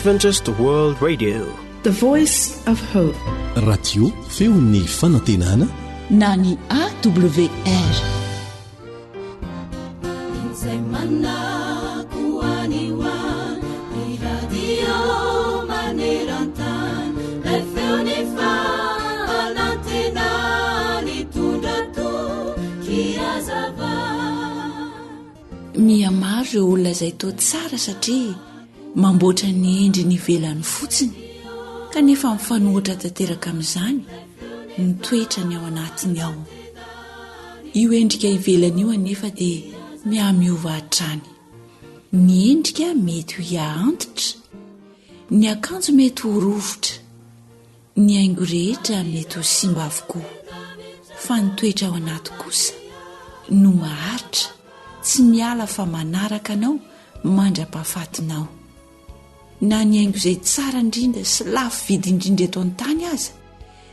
Adventist World Radio, the voice of hope. Radio feon'ny fanantenana na ny AWR. Mihamaro ireo olona izay toa tsara satria mamboatra ny endriny ivelany fotsiny kanefa mifanohitra tanteraka amin'izany ny toetra ny ao anatiny ao. Io endrika ivelany io anefa dia miamiova hatrany. Ny endrika mety ho hiantitra, ny akanjo mety ho rovotra, ny haingo rehetra mety ho simba avokoa, fa ny toetra ao anaty kosa no maharitra, tsy miala fa manaraka anao mandra-pahafatinao. Na ny haingo izay tsara indrindra sy lafo vidy indrindra eto an-tany aza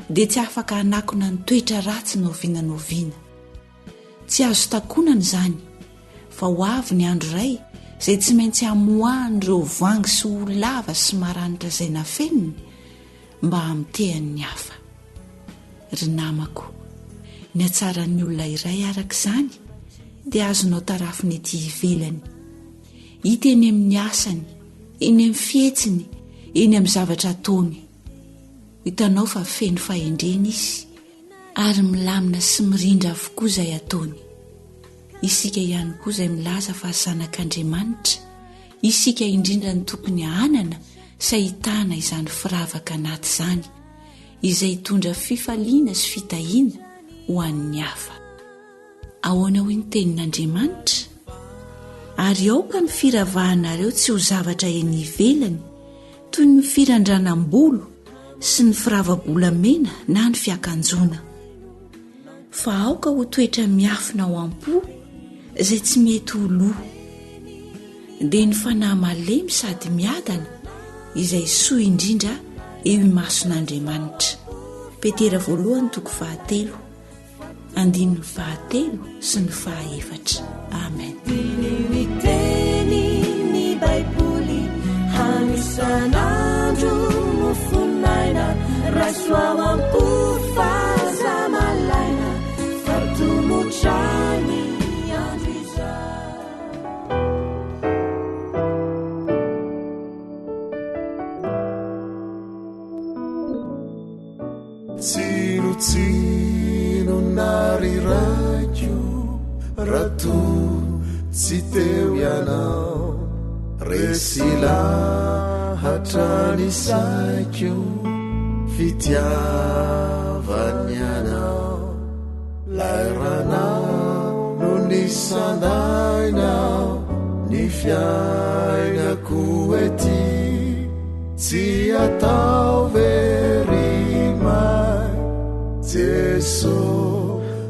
dia tsy afaka hanakona ny toetra ratsy noviana. Tsy azo takonana izany, fa ho avy ny andro iray izay tsy maintsy hamoahan'ireo vangy sy ho lava sy maranitra izay nafeniny mba hamitehan'ny ny hafa. Ry namako, ny hatsaran'ny olona iray arak'izany dia azonao tarafiny ety ivelany. Hita eny amin'ny asany, eny amin'ny fietsiny, eny amin'ny zavatra ataony. Hitanao fa feno fahendrena izy ary milamina sy mirindra avokoa izay ataony. Isika ihany koa izay milaza fa zanak'Andriamanitra, isika indrindra ny tokony hanana sy ahitana izany firavaka anaty izany izay hitondra fifaliana sy fitahiana ho an'ny hafa. Ahoana hoy ny tenin'Andriamanitra? Ary aoka ny firavahanareo tsy ho zavatra eny ivelany toy ny firandranam-bolo sy ny firava-bolamena na ny fiakanjona, fa aoka ho toetra miafina ao am-po izay tsy mety ho loha, dia ny fanahy malemy sady miadana izay soa indrindra eo imason'Andriamanitra. Petera 1:7, 9:7 sy ny 7. Amen. Miteny ny Baiboly hanisan'andro mofonaina rasoa ampofaza malaina fatomotrany andro izay. Tsinotsino nariraiky rato tsy teo ianao, resy lahatrany saiko fitiavany anao. Lairanao no nisandainao ny fiainako ety, tsy atao very mai Jesosy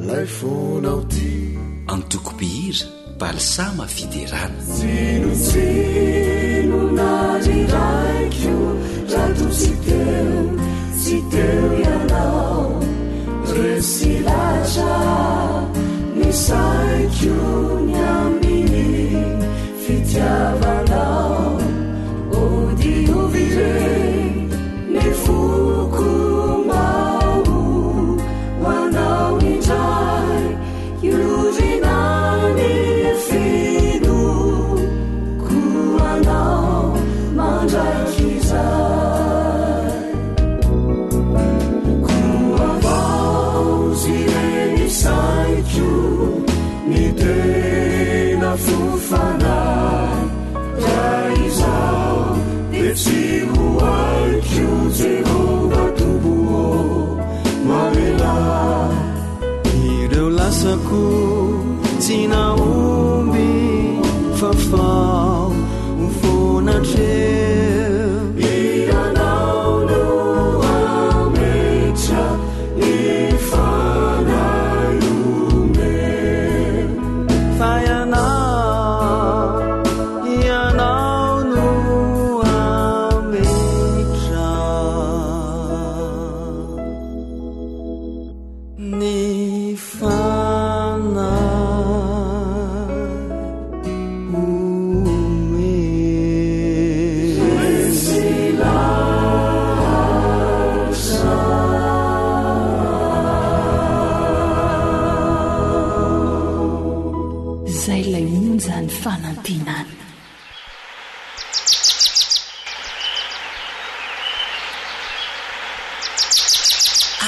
lay fonao ty. Antoko-pihira balsama fiderana. Tsinotsino nariraikyo rato tsy teo ianao, resy latra ny saikyo ny aminy fitiavanao. Odiovire ny foko mau hoanao indray ilorinany fino koanao mandraikizay. Koavao zireny saikyo ny tena fofanay, raha izao dia tsy ho aikyo Jehova tombo malela. Ireo lasako tsy naomby fa fao mifonatreo, ianao no ametra ny fanahy omeo. Fa ianao no ametra ny fanahy omeo. fanantenana.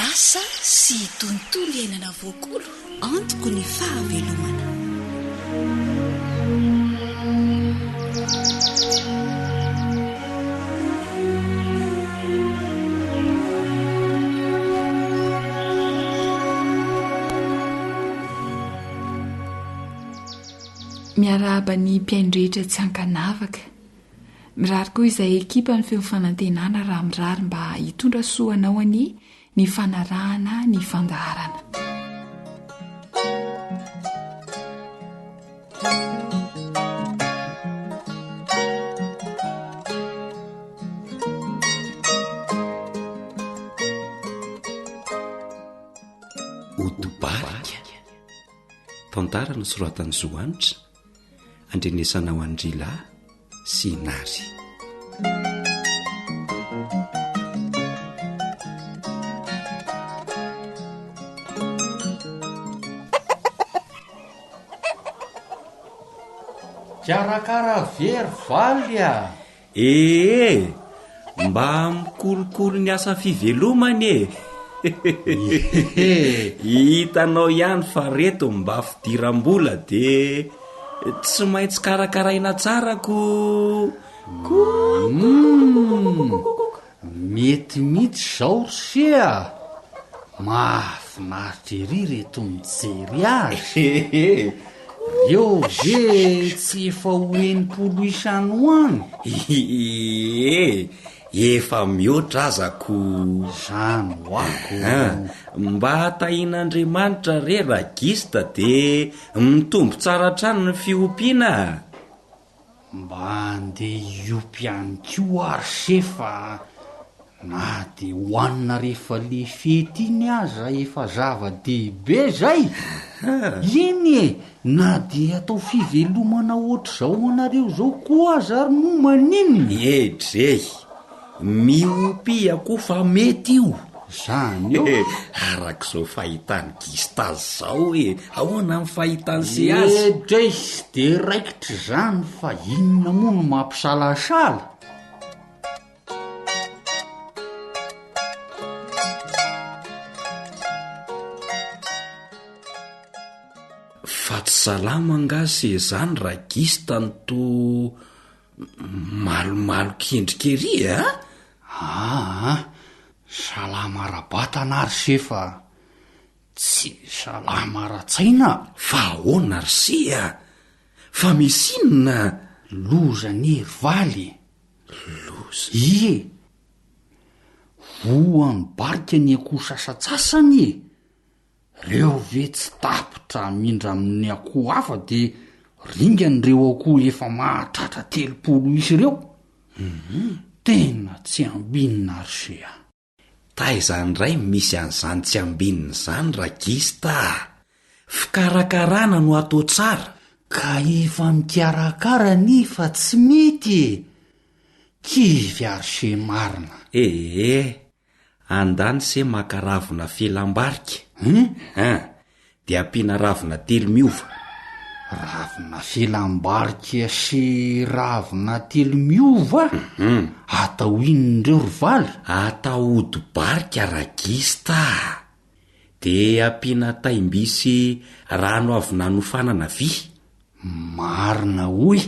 Asa sy tontolo iainana voakolo antoko ny fahavelomana. Miarahaba ny mpiaindrehetra tsy hankanavaka. Mirary koa izay ekipa ny feo fanantenana raha mirary mba hitondra soanao any ny fanarahana ny fandaharana. Odobarika, tantara no soratan'ny Zoanitra, andrenesana ho Andrila sy Nary. Karakara very valya. Mba mikolokolo ny asa fivelomany hitanao ihany fa reto mba fidiram-bola de tsy maintsy karakaraina tsarako. Mety mihitsy zao sia. Mahafinaritra ery reto mijery azy. Eo ve tsy efa hoenimpolo isan'andro any? Efa mihoatra azako. Zany hoako. Mba hatahin'Andriamanitra re ragista de mitombo tsara trano ny fiompiana. Mba andeha iopy any koa ary sefa na de hoanina rehefa le fety iny aza efa zava-dehibe zay. Iny na de atao fivelomana ohatr'izao anareo zao koa aza ary no maniny. Edrey, miopy ako fa mety io. Zany io. Arak'izao fahitany gista zao ahoana ny fahitany sy azy. Edrey sy de raikitra zany fa inona moa no mampisalasala. Fa tsy salama angasy zany ragista ny to malomalo kendrikery salama rabatana ary sefa tsy salama ratsaina. Fa ahoana ry sia? Fa misy inona? Loza ny hery valy. Loza? Ie, voan'ny barika ny akoho sasatsasany. Reo ve tsy tapitra mindra amin'ny akoho hafa de ringan'ireo akoho efa mahatratra 30 isy ireo. Tena tsy ambinina ry sia. Taizany ray misy an'izany tsy ambininy zany ragista. Fikarakarana no atao tsara. Ka efa mikarakara nefa tsy mety. Kivy ary se marina. Andany se maka ravina felam-barika. De ampiana ravina 3 miova. Ravina felam-barika sy ravina 3 miova? Atao inondreo ry valy? Atao odi-barika ragista. De ampiana taimbisy rano avy nanofanana vy. Marina hoy.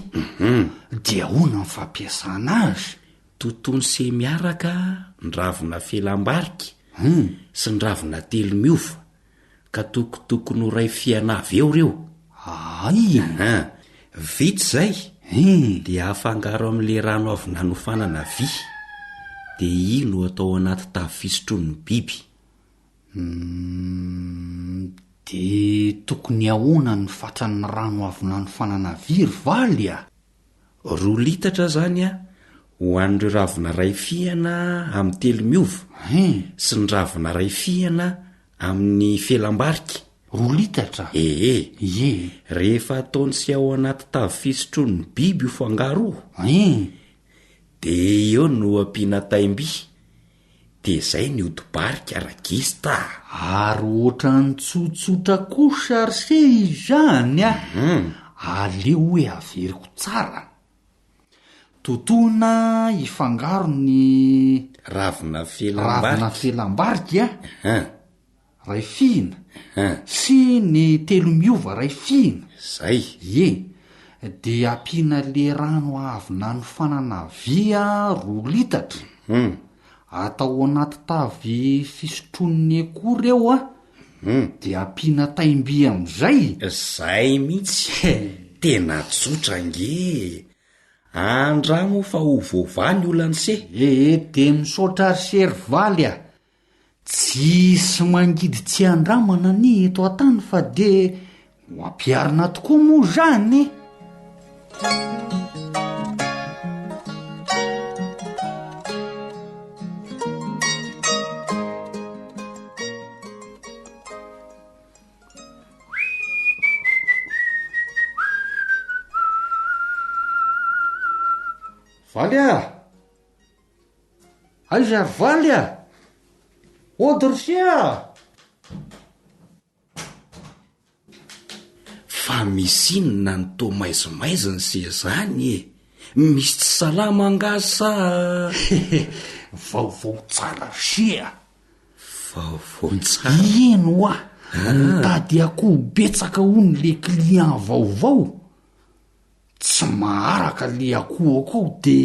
De ahoana ny fampiasana azy? Totony se miaraka ny ravina felam-barika sy ny ravina 3 miova ka tokotokony ho ray fiana avy eo reo. Vitsy zay de afangaro amin'le rano avy nanofanana vy de ino atao anaty tavy fisotron'ny biby. De tokony ahoana ny fatran'ny rano avy nanofanana vy ry valy? 2 litatra zany ho an'ireo ravina ray fiana amin'ny 3 miova sy ny ravina ray fiana amin'ny felam-barika. 2 litatra? Rehefa ataony sy ao anaty tavy fisotron'ny biby ho fangaro de eo no ampiana taimby. De zay ny odi-barika ragista. Ary ohatran'ny tsotsotra kosa ry se izany aleo hoe averiko tsara. Totoina ifangaro ny ravina ravina felambarika ray fihina sy ny telo miova ray fihina zay de ampiana le rano avina ny fananavia 2 litatra atao anaty tavy fisotronin'ny akory eo de ampiana taimby am'izay mihitsy tena tsotra nge andramo fa ovovaly olany se de misaotra seryvaly tsisy mangidy tsy andramana ny eto an-tany fa de ho ampiarina tokoa moa zany. Valy aizary valy odorsia fa misinina ny to maizimaiziny se zany misy tsy salama angazy sa vaovao tsara sia vaovao tsara ino nitady akoho betsaka hony le client vaovao tsy maharaka le akoho akao de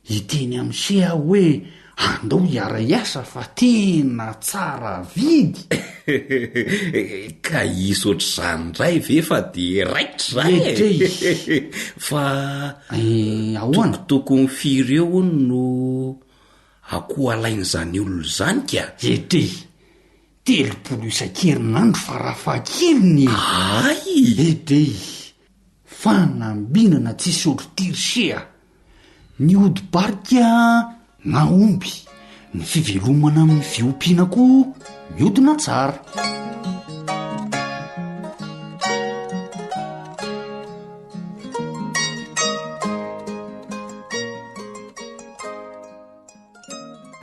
hiteny am'sia hoe andao hiara iasa fa tena tsara vidy ka iso ohatr'izany ndray ve fa de raitra zay fa tokotoko ny firy eo no akoho alain'izany olona zany ka etrey 3 isan-kerinandro fa rahafakeliny etrey fanambinana tsisy otrotirisia ny odi-barika na omby ny fivelomana amin'ny fiompiana koa miodina tsara.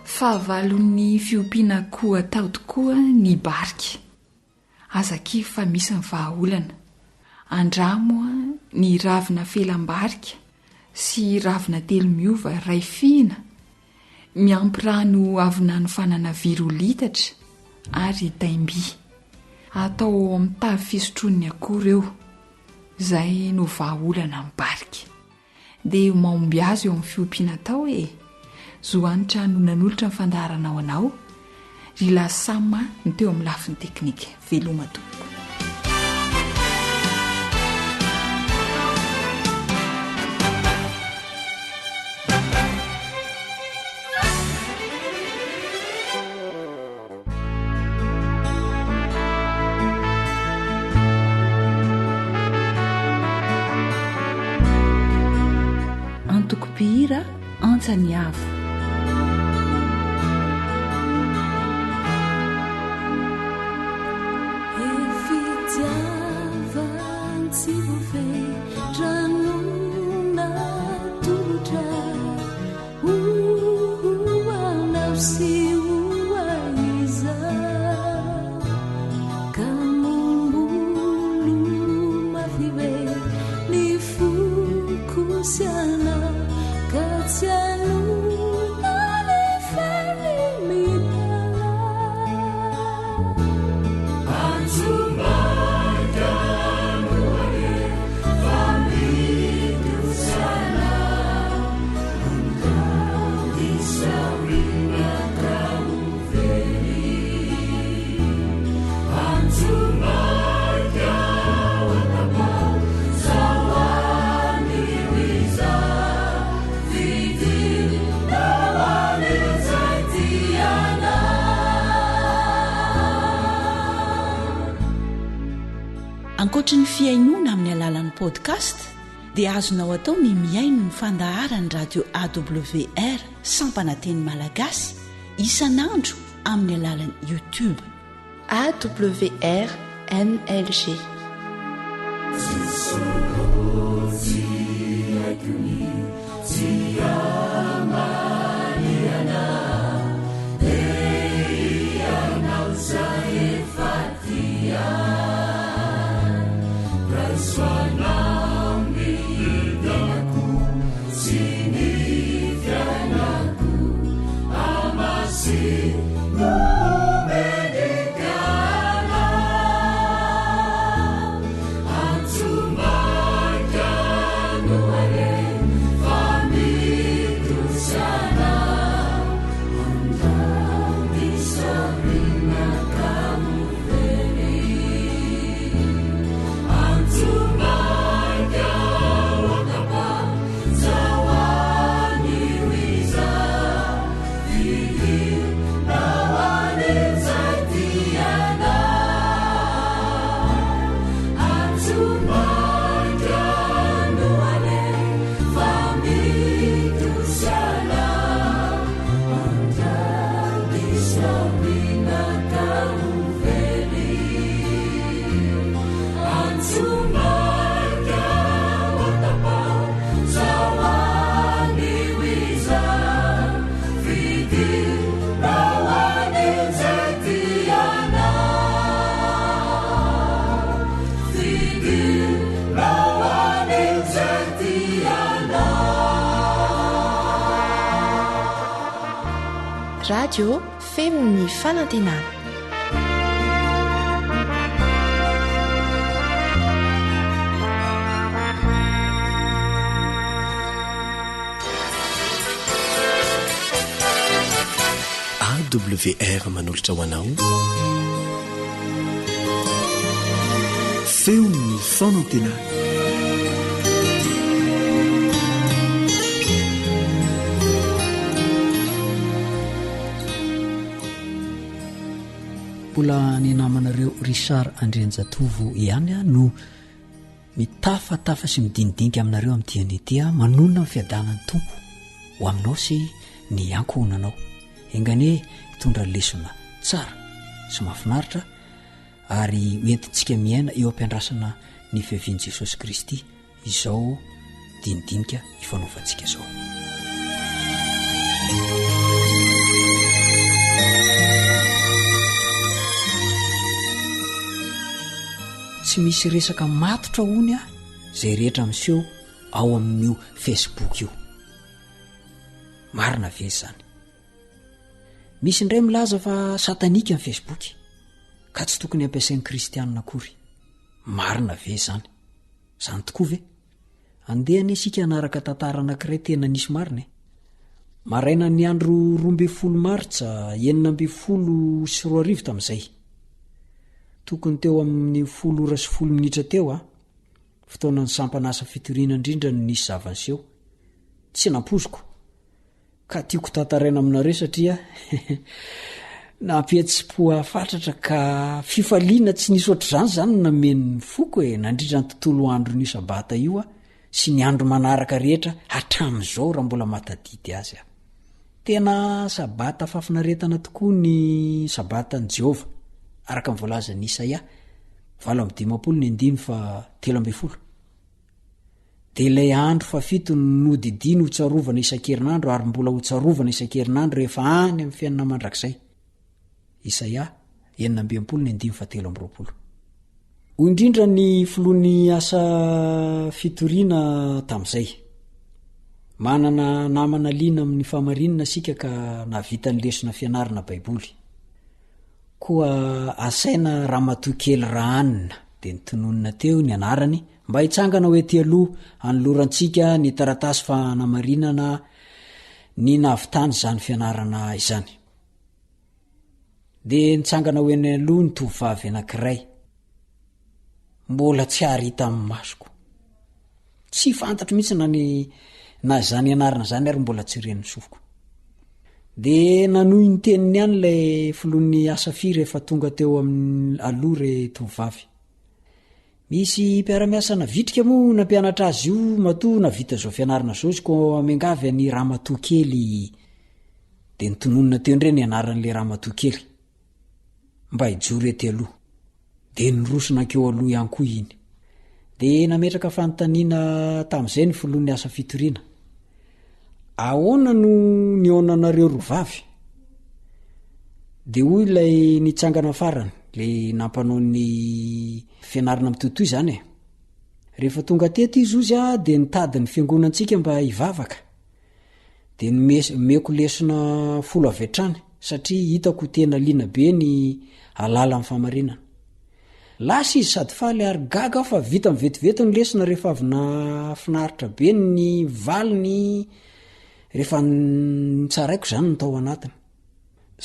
Fahavalon'ny fiompiana koa atao tokoa ny barika azaki fa misy ny vahaolana andramoa ny ravina felambarika sy ravina telo miova ray fihina miampy rano avina ny fanana 2 litatra ary taimby atao amin'ny tavy fisotroan'ny akory eo zay no vahaolana amin'ny barika de maomby azy eo amin'ny fiompiana tao zoanitra nonan'olotra ny fandaharana ao anao ry lasama ny teo amin'ny lafiny teknika veloma tompoko. Antokopihira antsany avo ankoatra ny fiainona amin'ny alalan'ny podcast dia azonao atao ny miaino ny fandaharany radio AWR sampananteny malagasy isanandro amin'ny alalan'ny YouTube AWR NLG. Sana radio femo ny fanantenana. AWR manolotra ho anao feo ny fanantenana. mbola ny namanareo Richard Andrianjatovo ihany no mitafatafa sy midinidinika aminareo amin'ny dianetya manonona ny fiadanany tompo ho aminao sy ny ankohonanao engane hitondra lesona tsara sy mahafinaritra ary entintsika miaina eo ampiandrasana ny fiaviany Jesosy Kristy izao dinidinika ifanaovantsika izao. Tsy misy resaka matotra hony a zay rehetra miseho ao amin'io Facebook io. Marina ve zany? Misy indray milaza fa satanika amin'ny Facebook ka tsy tokony ampiasain'ny kristianina akory. Marina ve zany? Zany tokoa ve? Andehana isika anaraka tantara anankiray tena nisy marina. Maraina ny andro 12 Martsa 1912 tamin'izay. Tokony teo amin'ny 10 minitra teo fotoana ny sampanasa fitoriana indrindra no nisy zavanseho. Tsy nampoziko ka tiako tantaraina aminareo satria nampietsi-po fatratra ka fifaliana tsy nisy ohatr'izany zany namen'ny foko nandritra ny tontolo andro ny sabata io sy ny andro manaraka rehetra hatramin'izao raha mbola matadidy azy. Tena sabata fafinaretana tokoa ny sabatan'i Jehova araka ny voalazan'i Isaia 8:13. Dia ilay andro fafito nodidiny ho tsarovana isan-kerinandro ary mbola ho tsarovana isan-kerinandro rehefa any amin'ny fiainana mandrakizay. Isaia 8:13. Ho indrindra ny filohan'ny asa fitoriana tamin'izay. Manana namana liana amin'ny famarinana sika ka navita ny lesona fianarana Baiboly. Koa asaina Ramatokely Rahanina dia nitononina teo ny anarany mba hitsangana hoe aloha anolorantsika ny taratasy fanamarinana ny navitany izany fianarana izany. Dia nitsangana hoe ny aloha ny tovavy anankiray. Mbola tsy ary hita amin'ny masoko. Tsy fantatro mihitsy na izany anarana izany ary mbola tsy ren'ny sofiko. Dia nanohy ny teniny ihany ilay filohan'ny Asafi rehefa tonga teo amin'ny aloha re tovavy. Misy mpiara-miasa navitrika moa nampianatra azy io matoa navita izao fianarana izao izy ko amiangavy ny Ramatokely. Dia nitononina teo indray ny anaran'ilay Ramatokely mba hijoro ety aloha. Dia nirosona ankeo aloha ihany koa iny. Dia nametraka fanontaniana tamin'izay ny filohan'ny asa fitoriana. Ahoana no nionanareo rovavy? Dia hoy ilay nitsangana farany, ilay nampanao ny fianarana mitotoy izany. Rehefa tonga teto izy ozy dia nitady ny fiangonantsika mba hivavaka. Dia meko lesona 10 avy hatrany satria hitako tena liana be ny alala amin'ny famarinana. Lasa izy sady faly ary gaga fa vita mivetivety ny lesona rehefa avy nafinaritra be ny valiny rehefa nitsaraiko izany ny tao anatiny.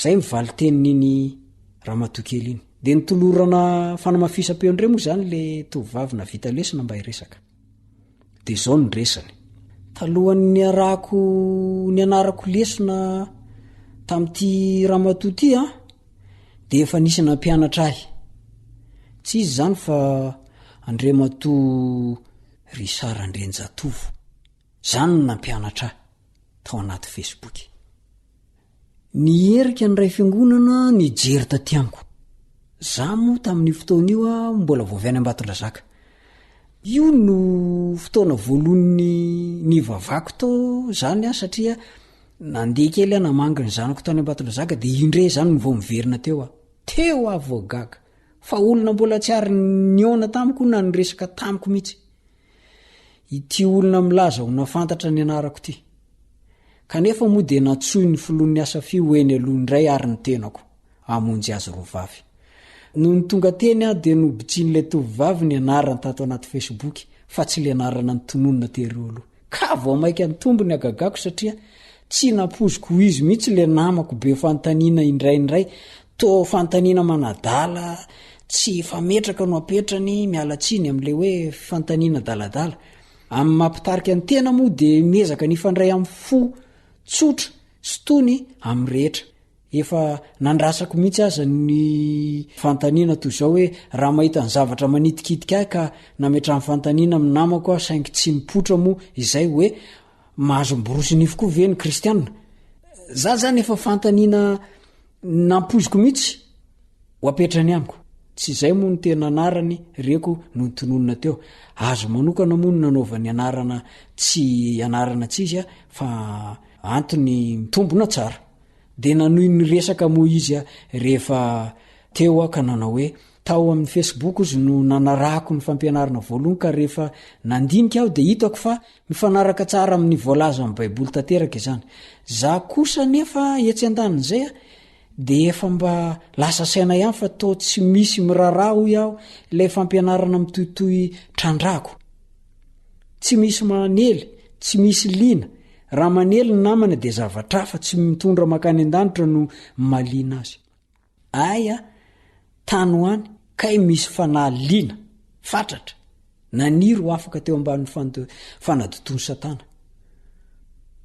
Zay mivaly tenin'iny Ramatokely iny. Dia nitolorana fanamafisam-peo indray moa izany le tovavy navita lesona mba hiresaka. Dia izao ny resany. Talohan'ny ny anarako lesona tamin'ity Ramatoty dia efa nisy nampianatra ahy. Tsy izy zany fa Andriamatoa Richard Andrianjatovo. Zany no nampianatra ahy tao anaty Facebook. Ny erika ny ray fiangonana nijery taty amiko. Za moa tamin'ny fotoana io mbola voavy any Ambatondrazaka. Io no fotoana voalohan'ny nivavako tao zany satria nandeha kely namanga ny zanako tany Ambatondrazaka dia indray zany vao miverina teo voagaga. Fa olona mbola tsy ary niona tamiko na niresaka tamiko mihitsy. Ity olona milaza ho nafantatra ny anarako ty. kanefa moa dia natsoy ny filoan'ny asafi hoeny aloha indray ary ny tenako amonjy azy rovavy noho ny tonga teny a dia nobitsian'ilay tovivavy ny anarany tato anaty facebook fa tsy le anarana ny tononona tery aloha ka vao maika ny tombony agagako satria tsy napoziko ho izy mihitsy le namako be fantaniana indraindray to fantaniana manadala tsy fametraka no apetrany mialatsiny am'le hoe fantaniana daladala amin'ny mampitarika ny tena moa dia miezaka nifandray amin'ny fo tsotra stony amin'ny rehetra efa nandrasako mihitsy aza ny fantaniana toy izao hoe raha mahita ny zavatra manitikitika ahy ka nametra ny fantaniana amin'ny namako a saingy tsy mipotra moa izay hoe mahazo mborosy nifo koa ve ny kristianina za zany efa fantaniana nampoziko mihitsy ho apetrany amiko tsy izay moa ny tena anarany reko no ntononona teo azo manokana moa no nanaovany anarana tsy anarana ts izy a fa antony mitombona tsara dia nanohy ny resaka moa izy a rehefa teo a ka nanao hoe tao amin'ny facebook izy no nanarahako ny fampianarana voalohany ka rehefa nandinika aho dia hitako fa mifanaraka tsara amin'ny voalaza amin'ny baiboly tanteraka izany za kosa nefa etsy an-danin'izay a dia efa mba lasa saina ihany fa tao tsy misy miraraha hoy aho ilay fampianarana mitohitoy trandrako tsy misy manely tsy misy lina raha manely ny namana dia zavatra fa tsy mitondra makany an-danitra no malina azy aya tany hoany kay misy fanahliana fatratra naniry ho afaka teo ambany fanadotony satana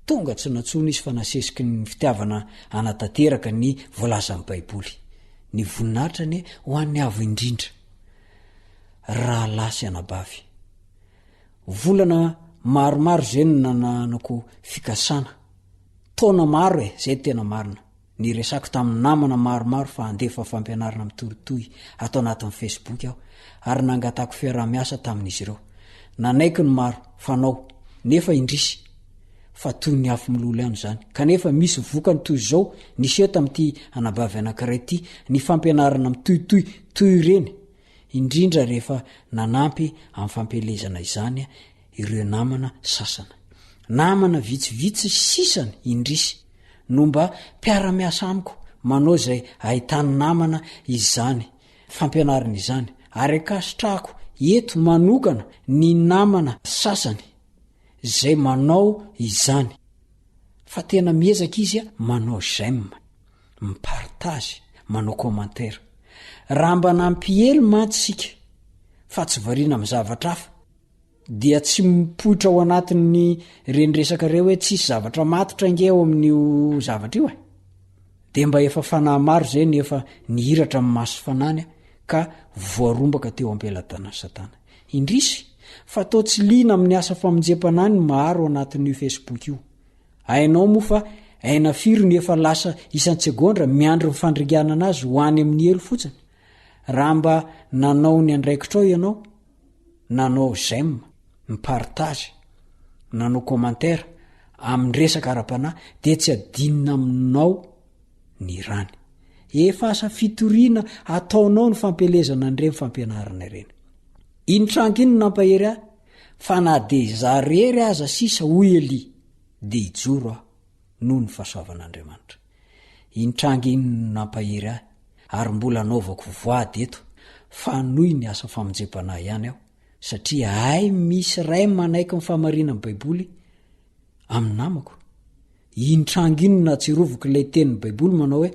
tonga tsy natsona izy fa nasesiky ny fitiavana anatanteraka ny voalaza amin'ny baiboly ny voninahitra ny ho an'ny avo indrindra raha lasy anabavy volana maromaro zay no nananako fikasana taona maro e zay tena marina ny resako tamin'ny namana maromaro fa andefa fampianarana mitoritoy atao anatin'ny facebook aho ary nangatako fiarah-miasa tamin'izy ireo nanaiky ny maro fanao nefa indrisy fa toy ny afo milolo ihany zany kanefa misy vokany toy izao nisy eo tamin'ity anabavy anankiray ity ny fampianarana mitohitoy toy ireny indrindra rehefa nanampy amin'ny fampielezana izany ireo namana sasana namana vitsivitsy sisany indrisy no mba mpiara-miasa amiko manao zay ahitany namana izany fampianarana izany ary akasitrahako eto manokana ny namana sasany zay manao izany fa tena miezaka izy a manao j'aime mipartage manao commentaire raha mba nampihely mantsika fa tsy variana amin'ny zavatra hafa dia tsy mipoitra ao anatin'ny renresaka reo hoe tsisy zavatra matotra inge ao amin'io zavatra io dia mba efa fanahy maro zay ny efa nihiratra amin'ny maso fanany ka voarombaka teo ampelatana satana indrisy fa tao tsy liana amin'ny asa famonjempanany maharo anatin'io facebook io ainao moa fa aina firy ny efa lasa isan-tsegondra miandro nyfandringanana azy ho any amin'ny elo fotsiny raha mba nanao ny andraikitra ao ianao nanao j'aime mipartage nanao commentaire amin'ny resaka ara-panahy dia tsy adinina aminao ny rany efa asa fitoriana ataonao ny fampielezana an'ireny fampianarana ireny intranga iny nampahery ahy fa na de zarery aza sisa hoy eli dia ijoro aho noho ny fahasoavan'Andriamanitra intranga iny nampahery ahy ary mbola anaovako voady eto fa nohy ny asa famonjempanay ihany aho satria ay misy ray manaiky ny famarina amin'ny baiboly amin'ny namako intranga iny natsirovoko ilay tenin'ny baiboly manao hoe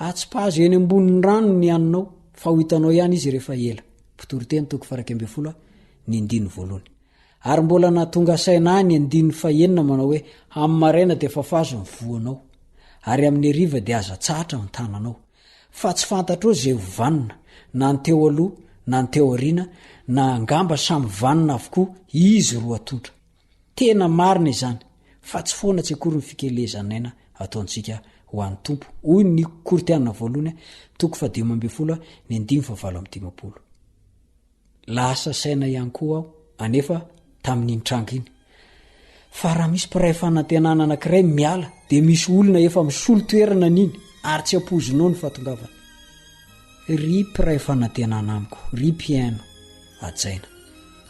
atsy-pahazo eny ambonin'ny rano ny anonao fa ho hitanao ihany izy rehefa ela mpitoroteny toko 1 ny ndiny voalohany ary mbola natonga saina ny andiny fahenina manao hoe amin'ny maraina dia fafazo ny voanao ary amin'ny ariva dia aza tsahatra ny tananao fa tsy fantatro zay vanina na ny teo aloha na ny teo ariana na angamba samy vanina avokoa izy roa tontra tena marina izany fa tsy foana tsy akory ny fikelezanaina ataontsika ho an'ny tompo hoy ny kortianina voalohany toko 12 ny 17 lasa saina ihany koa aho anefa tamin'ny intranga iny fa raha misy mpiray fanantenana anankiray miala dia misy olona efa misolo toerana niny ary tsy ampozinao ny fatongavana ry mpiray fanantenana amiko ry mpiaino ajaina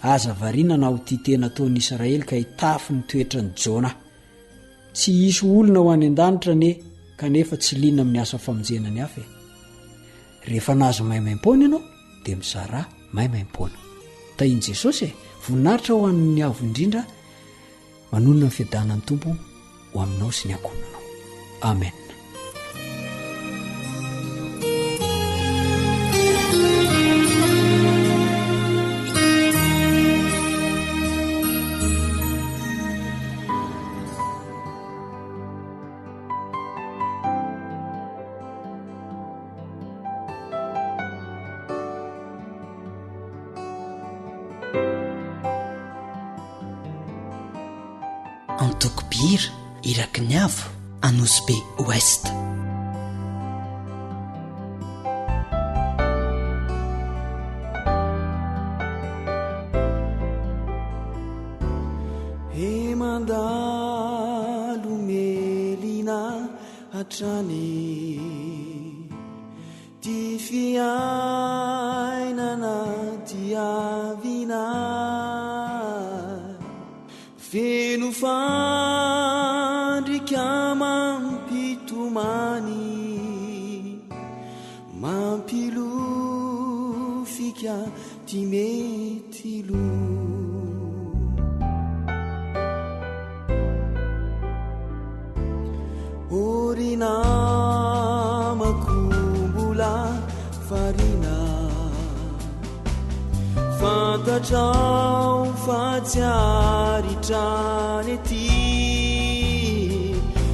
aza variana na ho ty tena ataon'Israely ka hitafy ny toetra ny Jona tsy isy olona ho any an-danitra ne kanefa tsy lina amin'ny asa famonjena ny hafa rehefa nazo maimaim-pona ianao dia mizara maimaim-pona tahian' jesosy voninahitra ho an'ny avo indrindra manonona ny fiadanan'ny tompo ho aminao sy ny ankonanao amen. Antokobira iraky ny avo Anosy Be Ouest. Mandalo melina hatrany ty fiainana diavina feno fandrika mampitomany mampilofika ty metilo orina makombola farina fantatrao fatsiaritrany ety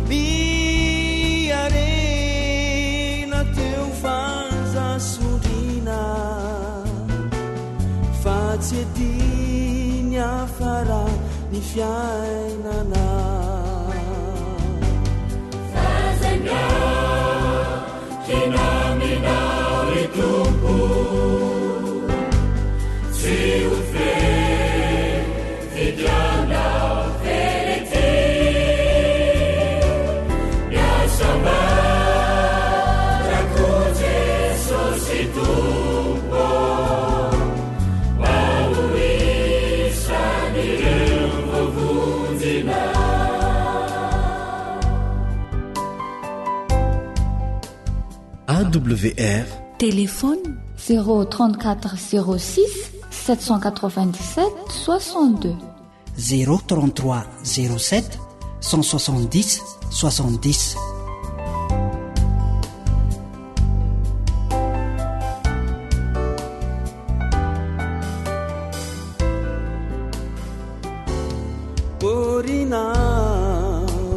miarena teo fanjasondrina fatsy etiny afara ny fiainana Kinaminao e Tompo, tsy ho fidianao velety, miasa marako Jesosy Tompo, mahoisan'ireo vovonjinao. AWR téléphone 034 06 797 62 033 07 170 70. Orina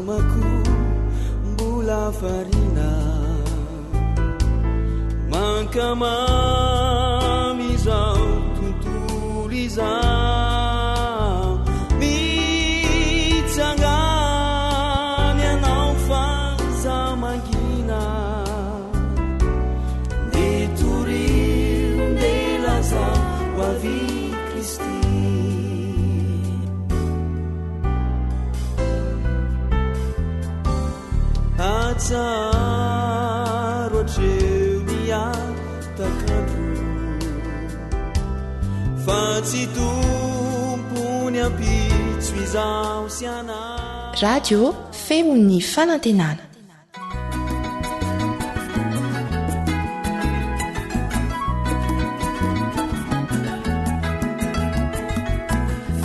makumbola farina mankamamizao tuntulizao mitsangany anao fanzamangina netorio ndelaza hoavy Kristi atsaro atreo niatakandro fa tsy tompony ampitso izao siana. Radio femo ny fanantenana.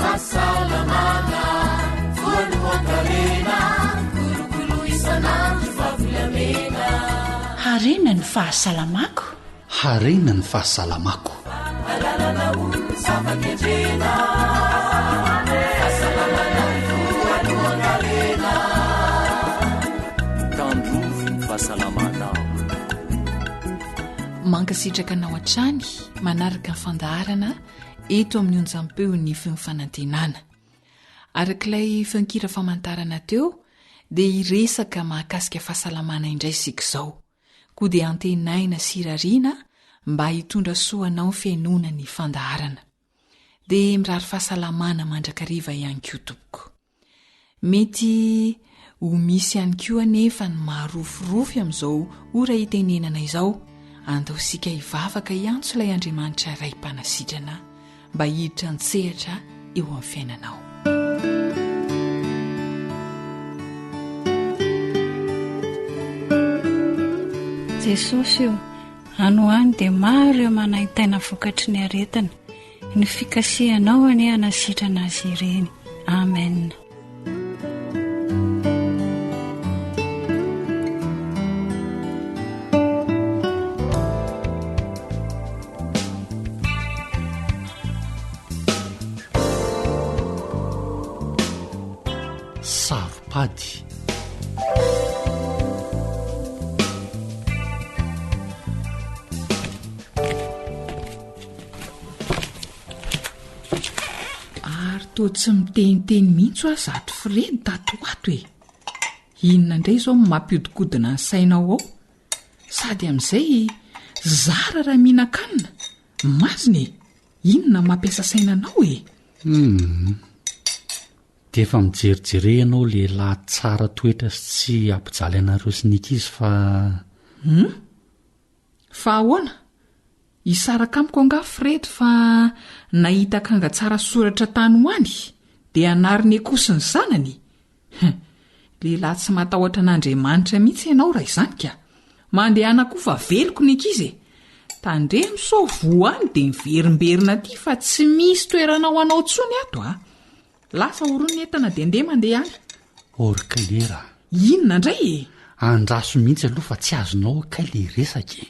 Fasalamana vono voankarena kolokolo isanandro fahavolamena. Harena ny fahasalamako. Harena ny fahasalamako. Alalana olona zava-kendrena fahasalamana voano voankarena tandrovy ny fahasalamanao. Mankasitraka anao hatrany manaraka ny fandaharana eto amin'ny onjam-peo ny fanantenana. Arak'ilay fankira famantarana teo dia iresaka mahakasika fahasalamana indray sika izao, koa dia antenaina sirariana mba hitondra soanao fiainona ny fandaharana. Dia mirary fahasalamana mandrakariva ihany koa tompoko. Mety ho misy ihany koa anefa ny maharofirofy amin'izao ora hitenenana izao, andaosika hivavaka iantso ilay Andriamanitra ray mpanasitrana. mba hiditra ntsehatra eo amin'ny fiainanao. jesosy io anoany dia maro eo manahitaina vokatry ny aretina ny fikasihanao any hanasitrana azy ireny. Amen. Saropady. Tsy miteniteny mihitsy aho zato Fredy tato ato e. Inona indray izao mampiodikodina ny sainao ao? Sady amin'izay zara raha mihinan-kanina. Mazina e, inona mampiasa sainanao e? Dia efa mijerijere ianao lehilahy tsara toetra sy tsy ampijaly anareo sy nikizy fa... Fa ahoana? Isaraka amiko anga Fredy fa nahita kanga tsara soratra tany hoany dia anariny ekosy ny zanany. Lehilahy tsy matahotra an'Andriamanitra mihitsy ianao raha izany ka. Mandehana koa fa veloko ny ankizy e. Tandremo sao voany dia miverimberina aty fa tsy misy toerana ho anao tsony ato a. Lasa orony entana dia ndeha mandeha any. Orkalera. Inona indray e? Andraso mihitsy aloha fa tsy azonao kaile resaka.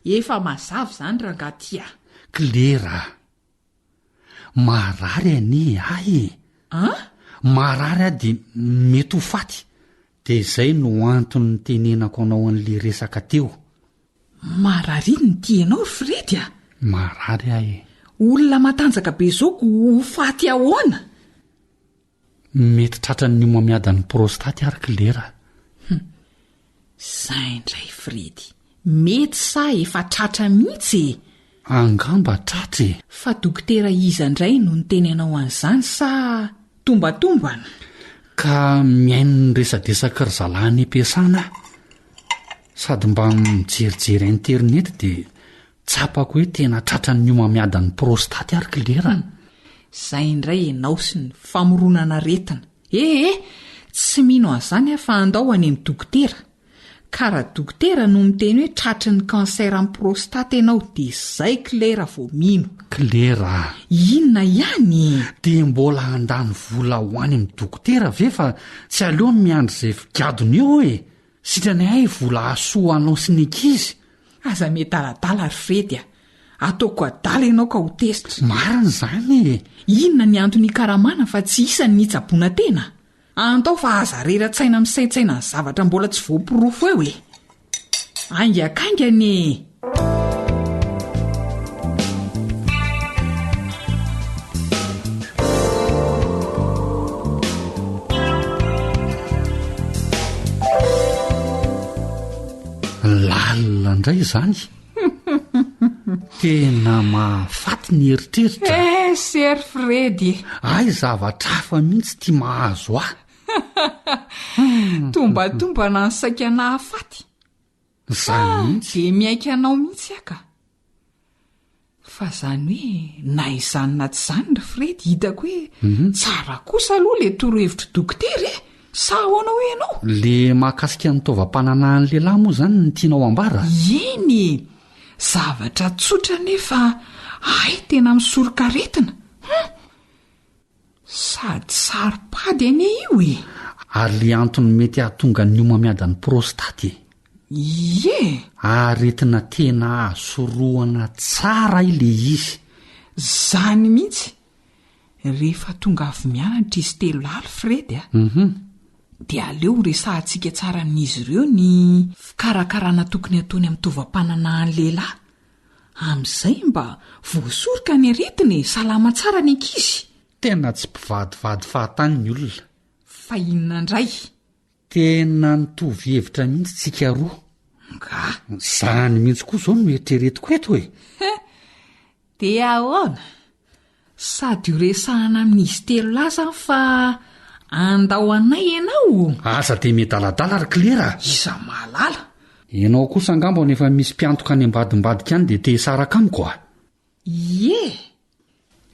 Efa mazava izany rangatia. Klera, marary anie ahy. Marary ahy dia mety ho faty. Dia izay no antony tenenako anao an'le resaka teo. Marary ny tianao Fredy a? Marary ahy. Olona matanjaka be zoko ho faty ahoana? Mety tratrany ny mamiadany prostaty ary Klera. Zay indray Fredy. Mety sa efa tratra mihitsy? Angamba tratra. Fa dokotera iza indray no nitenenao an'izany sa tombatombana? Ka miaino ny resadresaka ry zalahy ny ampiasana sady mba mijerijery internet dia tsapako hoe tena tratra ny mamiadany prostaty ary Klera. Zay indray ianao sy ny famoronana aretina. Tsy mino an'izany aho fa andao any amin'ny dokotera. Ka raha dokotera no miteny hoe tratry ny kansera amin'ny prostate ianao dia izay Klera vao mino. Klera, inona ihany? Dia mbola andany vola ho any amin'ny dokotera ve fa tsy aleo miandry izay figadony eo e. Sitrany ahy vola asoa anao sy ny ankizy. Aza metaladala ry Fredy a. Ataoko adala ianao ka ho tesitra. Marina izany e. Inona ny antony karamana fa tsy isany nitsaboana tena? Antao fa aza rera-tsaina misaintsaina ny zavatra mbola tsy voapirofo eo e. Aingakaingany. Lalina indray izany. Tena mahafaty ny eritreritra. Sery Fredy. Ay zavatra hafa mihitsy tia mahazo ahy. Tombatombana ny saika nahafaty. Zany mihitsy. Dia miaika anao mihitsy aka. Fa zany hoe na izany na tsy izany ry Fredy hitako hoe tsara kosa aloha le torohevitry dokotera e. Sa ahoana hoe ianao? Le mahakasika ny taovam-pananan'ny lehilahy moa izany ny tianao ambara? Eny, zavatra tsotra nefa ay tena misoroka aretina. Sady saropady anie io e. Ary le antony mety ahatonga ny mamiadany prostaty. Aretina tena asoroana tsara ile izy. Zany mihitsy. Rehefa tonga avy mianatra izy telo laly Fredy a. Dia aleo resahantsika tsara amin'izy ireo ny fikarakarana tokony ataony amin'ny tovam-pananan'ny lehilahy. Amin'izay mba voasoroka ny aretina e, salama tsara ny ankizy. Tena tsy mpivadivady fahatany ny olona. Fa inona indray? Tena nitovy hevitra mihitsy tsika roa. Zany mihitsy koa izao no eritreretiko eto e. Dia ahoana? Sady ho resahana amin'izy telo laza fa andao anay ianao. Asa dia medaladala ry Klera. Iza malala. Ianao kosa angamba nefa misy mpiantoka any ambadimbadika any dia te hisaraka amiko a.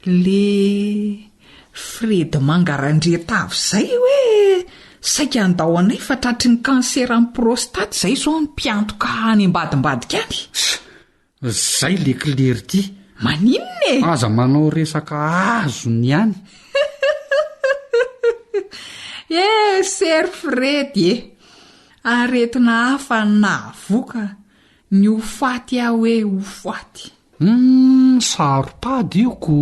Le Fredy mangarandretavy izay hoe saika andao anay fa tratry ny kansera amin'ny prostate izay zao ny mpiantoka any ambadimbadika any. Zay le klery ty. Maninona e? Aza manao resaka azony any. Sery Fredy e. Aretina hafa nahavoka ny hofaty aho hoe hofaty. Saropady io ko.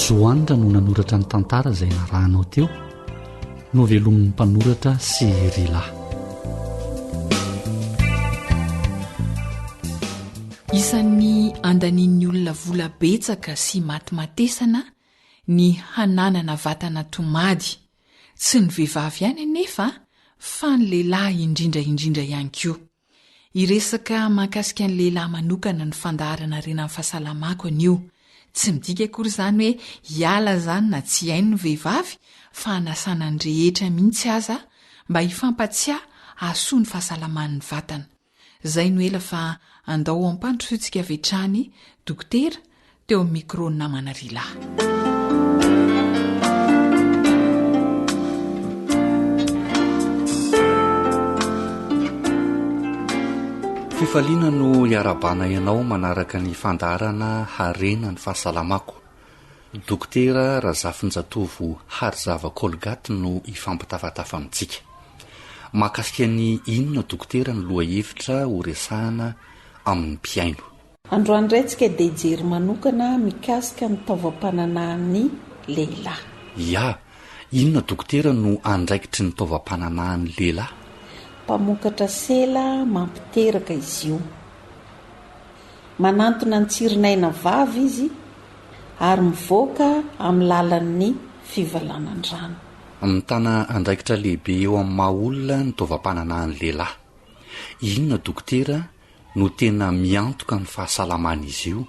Zoanitra no nanoratra ny tantara izay narahanao teo, novelomin'ny mpanoratra Cyrila. Isan'ny andanian'ny olona vola betsaka sy matimatesana ny hananana vatana tomady, tsy ny vehivavy ihany anefa fa ny lehilahy indrindra ihany koa. Iresaka mahakasika ny lehilahy manokana ny fandaharana rena amin'ny fahasalamako anio. Tsy midika akory izany hoe hiala zany na tsy hainy ny vehivavy fa hanasana ny rehetra mihitsy aza mba hifampatsiahy hahasoa ny fahasalaman'ny vatana. Zay no ela fa andao ampandrosotsika avetrany dokotera teo amin'ny micro ny namana Rila. Fifaliana no iarabana ianao manaraka ny fandaharana harena ny fahasalamako. Dokotera Razafinjatovo Harizava Kolgaty no ifampitafatafa amintsika. Mahakasika ny inona dokotera ny loha hevitra ho resahana amin'ny mpiaino. Androany raitsika dia hijery manokana mikasika ny taovam-pananahan'ny lehilahy. Ya, inona dokotera no andraikitry ny taovam-pananahan'ny lehilahy? Mpamokatra sela mampiteraka izy io. Manantona ny tsirinaina vavy izy ary mivoaka amin'ny lalan'ny fivalanandrano. Mitana andraikitra lehibe eo amin'ny maha-olona ny taovam-pananahan'ny lehilahy. Inona dokotera no tena miantoka ny fahasalamana izy io?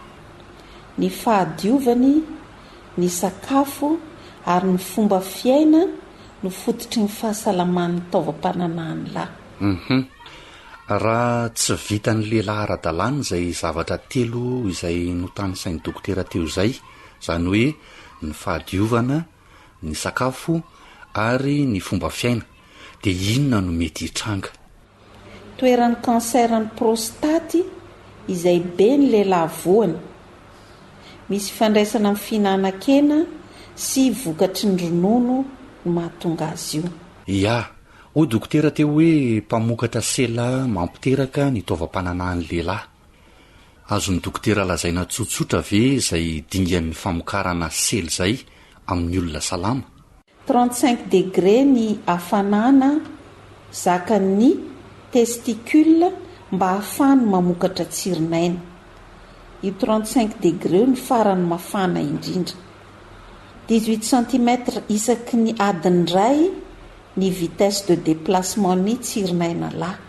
Ny fahadiovany, ny sakafo ary ny fomba fiaina no fototry ny fahasalaman'ny taovam-pananahan'ny lahy. Raha tsy vitan'ny lehilahy ara-dalàna izay zavatra telo izay notanisain'ny dokotera teo izay, izany hoe ny fahadiovana, ny sakafo ary ny fomba fiaina, dia inona no mety hitranga? Toeran'ny kanseran'ny prostaty izay be ny lehilahy voany, misy fandraisana amin'ny fihinanan-kena sy vokatry ny ronono no mahatonga azy io. Ya, hoy dokotera teo hoe mpamokatra sela mampiteraka ny taovam-pananahan'ny lehilahy. Azony dokotera lazaina tsotsotra ve izay dingan'ny famokarana sela izay amin'ny olona salama? 35 degré ny hafanana zakan'ny testicule mba hahafahany mamokatra tsirinaina. Io 35 degré ny farany mafana indrindra. 18 cm isaky ny adiny iray ny vitesse de déplacement ny tsirinaina lahy.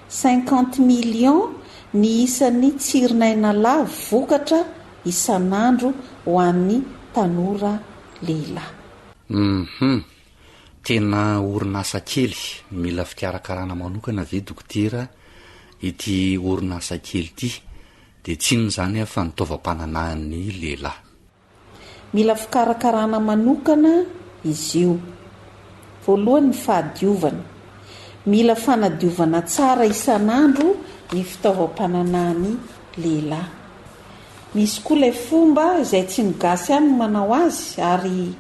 50 millions ny isan'ny tsirinaina lahy vokatra isan'andro ho an'ny tanora lehilahy. Tena orinasa kely, mila fikarakarana manokana ve dokotera ity orinasa kely ity, dia tsy inona izany fa ny taovam-pananahan'ny lehilahy. Mila fikarakarana manokana izy io. Voalohany ny fahadiovana. Mila fanadiovana tsara isan'andro ny fitaovam-pananahan'ny lehilahy. Misy koa ilay fomba izay tsy ny gasy ihany no manao azy, ary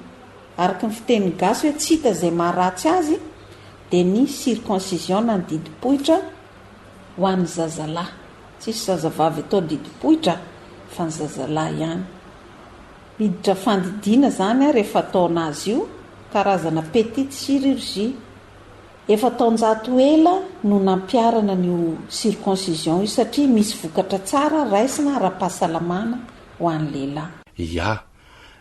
araka ny fiteny gasy hoe tsy hita izay maharatsy azy, dia ny circoncision na ny didim-pohitra ho an'ny zazalahy. Tsisy zazavavy atao didim-pohitra fa ny zazalahy ihany. Miditra fandidiana zany rehefa ataona azy io, karazana petite chirurgie. Efa taon-jato ela no nampiarana ny circoncision io satria misy vokatra tsara raisina ara-pahasalamana ho an'ny lehilahy. Ya,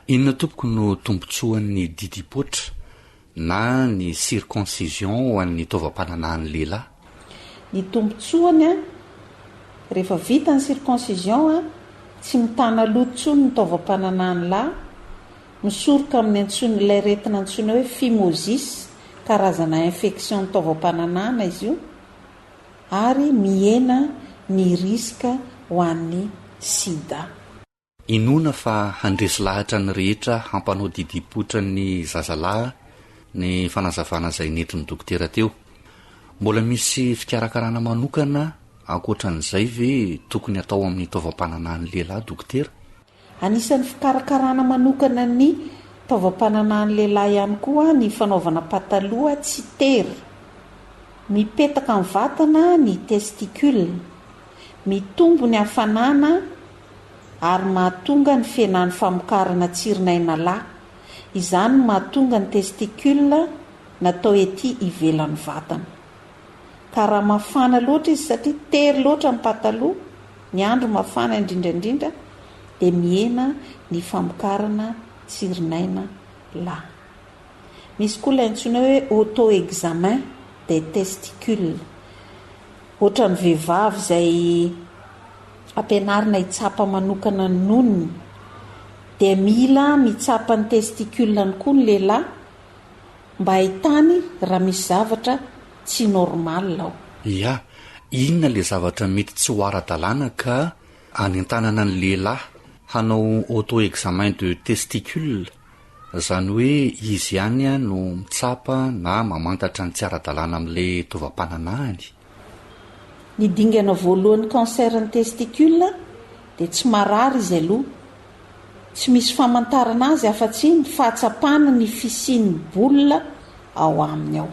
inona tompoko no tombontsoan'ny didim-pohitra na ny circoncision ho an'ny taovam-pananahan'ny lehilahy? Ny tombontsoany rehefa vita ny circoncision tsy mitana lotontsony ny taovam-pananahan'ny lahy, misoroka amin'ny antsony ilay retina antsony hoe phimosis, karazana infection ny taovam-pananahana izy io, ary mihena ny riska ho an'ny sida. inona fa handresy lahatra ny rehetra hampanao didipotra ny zazalahy ny fanazavana izay nentiny dokotera teo. Mbola misy fikarakarana manokana ankoatran'izay ve tokony atao amin'ny taovam-panana ny lehilahy dokotera? Anisan'ny fikarakarana manokana ny taovam-panana ny lehilahy ihany koa ny fanaovana pataloha tsy tery, mipetaka ny vatana ny testicule, mitombo ny hafanana ary mahatonga ny fienan'ny famokarana tsirinaina lahy. Izany mahatonga ny testicule natao ety ivelan'ny vatana. Ka raha mafana loatra izy satria tery loatra ny pataloha, ny andro mafana indrindraindrindra, dia mihena ny famokarana tsirinaina lahy. Misy koa ilay antsoina hoe auto-examen des testicules. Ohatra ny vehivavy izay ampianarina hitsapa manokana ny nonony, dia mila mitsapa ny testiculeny koa ny lehilahy mba hahitany raha misy zavatra tsy normal ao. Ia, inona le zavatra mety tsy ho ara-dalàna ka anentanana ny lehilahy hanao auto-examen de testicule, izany hoe izy ihany no mitsapa na mamantatra ny tsy ara-dalàna amin'ilay tovam-pananahany? Ny dingana voalohan'ny cancer ny testicule dia tsy marary izy aloha, tsy misy famantarana azy afa-tsy ny fahatsapana ny fisian'ny bolina ao aminy ao.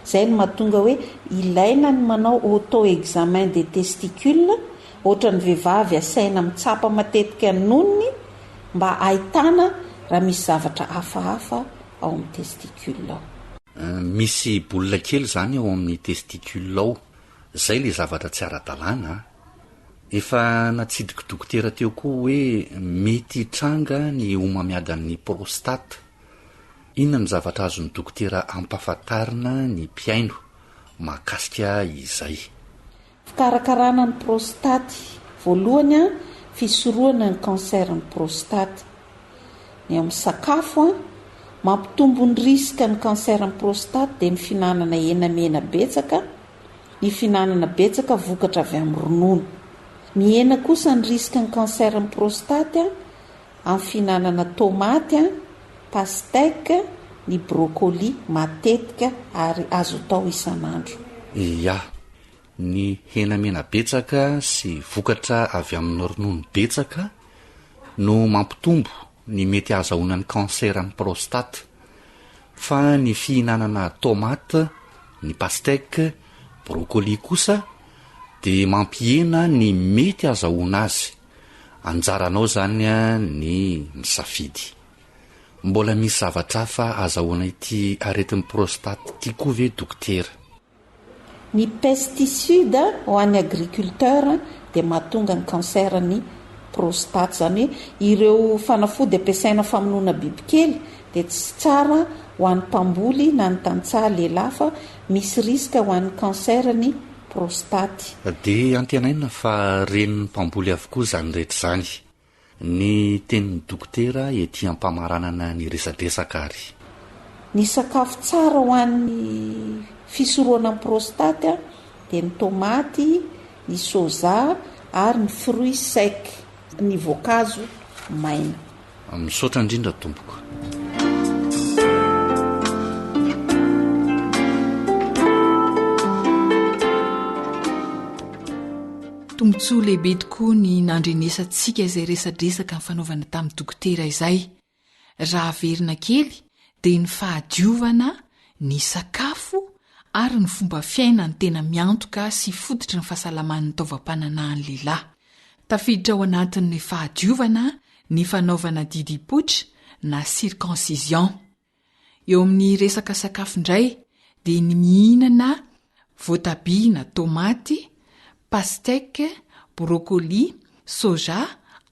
Izay no mahatonga hoe ilaina ny manao auto-examen des testicules, ohatra ny vehivavy asaina mitsapa matetika ny nonony mba ahitana raha misy zavatra hafahafa ao amin'ny testicule ao. Misy bolina kely izany ao amin'ny testicule ao, izay le zavatra tsy ara-dalàna. Efa natsidiko dokotera teo koa hoe mety hitranga ny homamiadan'ny prostate. Inona ny zavatra azon'ny dokotera ampahafantarina ny mpiaino mahakasika izay? Fikarakarana ny prostate. Voalohany fisorohana ny cancer ny prostate. Ny amin'ny sakafo mampitombo ny risika ny cancer ny prostate dia ny finanana hena mena betsaka. Ny finanana betsaka vokatra avy amin'ny ronono. Ny hena kosa ny risika ny cancer ny prostate amin'ny finanana tomaty, pastèque, ny brocoli matetika ary azo tao isan'andro. Ia, ny hena mena betsaka sy vokatra avy amin'ny ronono betsaka no mampitombo ny mety ahazahoana ny cancer ny prostate. Fa ny fihinanana tomate, ny pastèque, brocoli kosa dia mampihena ny mety ahazahoana azy. Anjaranao zany ny misafidy. Mbola misy zavatra hafa ahazahoana ity aretin'ny prostate ity koa ve dokotera? Ny pesticide ho an'ny agriculteur dia mahatonga ny cancer ny prostate. Zany hoe ireo fanafody ampiasaina famonoana bibikely dia tsy tsara ho an'ny mpamboly na ny tantsaha lehilahy fa misy riska ho an'ny cancer ny prostate. Dia antenaina fa renin'ny mpamboly avokoa izany rehetra izany. Ny tenin'ny dokotera ety ampamaranana ny resadresaka ary. Ny sakafo tsara ho an'ny fisorohana ny prostate dia ny tomaty, ny soja ary ny fruits secs, ny voankazo maina. Misaotra indrindra tompoko. Tombotsoa lehibe tokoa ny nandrenesantsika izay resadresaka ny fanaovana tamin'ny dokotera izay. Raha verina kely dia ny fahadiovana ny sakafo ary ny fomba fiaina ny tena miantoka sy fototry ny fahasalaman'ny taovam-pananahany lehilahy. Tafiditra ao anatin'ny fahadiovana ny fanaovana didipotra na circoncision. Eo amin'ny resaka sakafo indray dia ny mihinana voatabia na tomaty, pastèque, brocoli, soja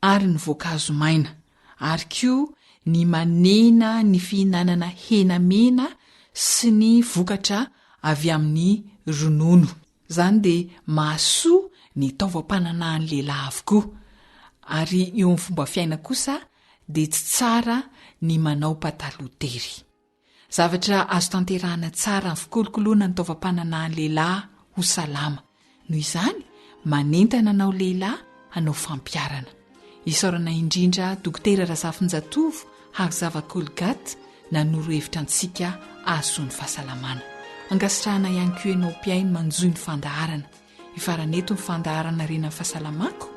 ary ny voankazo maina. Ary koa ny manena ny fihinanana hena mena sy ny vokatra avy amin'ny ronono. Zany dia mahasoa ny taovam-pananahany lehilahy avokoa. Ary eo amin'ny fomba fiaina kosa dia tsy tsara ny manao pataloha tery. Zavatra azo tanterahana tsara ny fikolokoloana ny taovam-pananahany lehilahy ho salama. Noho izany manentana anao lehilahy hanao fampiarana. isaorana indrindra dokotera Razafinjatovo Harzava Kolgate nanoro hevitra antsika ahasoany fahasalamana. Angasitrahana ihany koa ianao mpiaino manjoy ny fandaharana. Ifaraneto ny fandaharana rena ny fahasalamako,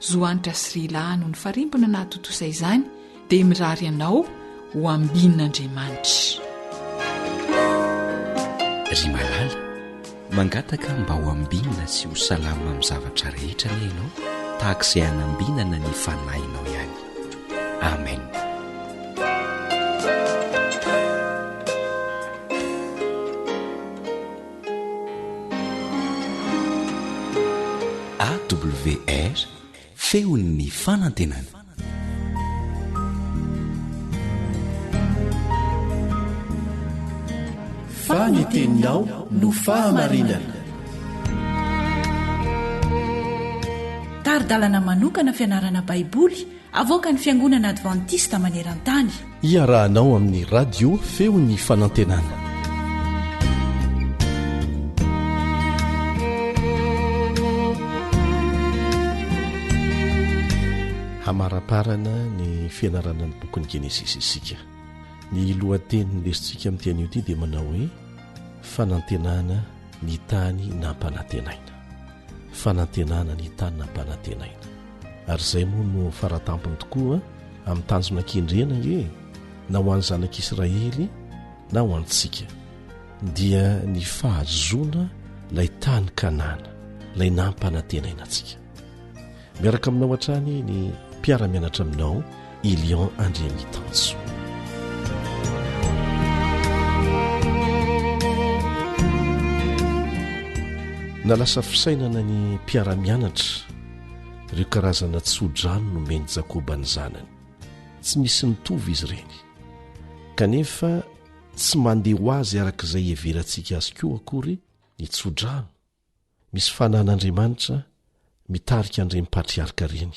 Zoanitra Srila no ny farimbona nahatotosa izany dia mirary ianao ho ambin'Andriamanitra. Ry malala, mangataka mba ho ambinana sy ho salama amin'ny zavatra rehetra ne ianao, tahaka izay hanambinana ny fanahinao ihany. Amen. AWR feon'ny fanantenana. Faniteninao no fahamarinana. Taridalana manokana fianarana baiboly avoaka ny Fiangonana Adventista maneran-tany. Iarahanao amin'ny radio feon'ny fanantenana. Hamaraparana ny fianarana ny bokin'ny Genesis isika. Ny lohateny lesitsika amin'ny tianio ity dia manao hoe fanantenana ny tany nampanantenaina. Fanantenana ny tany nampanantenaina. Ary izay moa no faratampony tokoa amin'ny tanjona kendrena nge, na ho an'ny zanak'Israely na ho antsika, dia ny fahazoana lay tany Kanana, lay nampanantenaina antsika. Miaraka aminao hatrany ny mpiara-mianatra aminao Elion Andriamitanso. Nalasa fisainana ny mpiara-mianatra ireo karazana tsodrano no meny Jakoba ny zanany. Tsy misy mitovy izy ireny, kanefa tsy mandeha ho azy arak'izay heverantsika azy koa akory ny tsodrano. Misy fanan'Andriamanitra mitarika an'ireny patriarika ireny.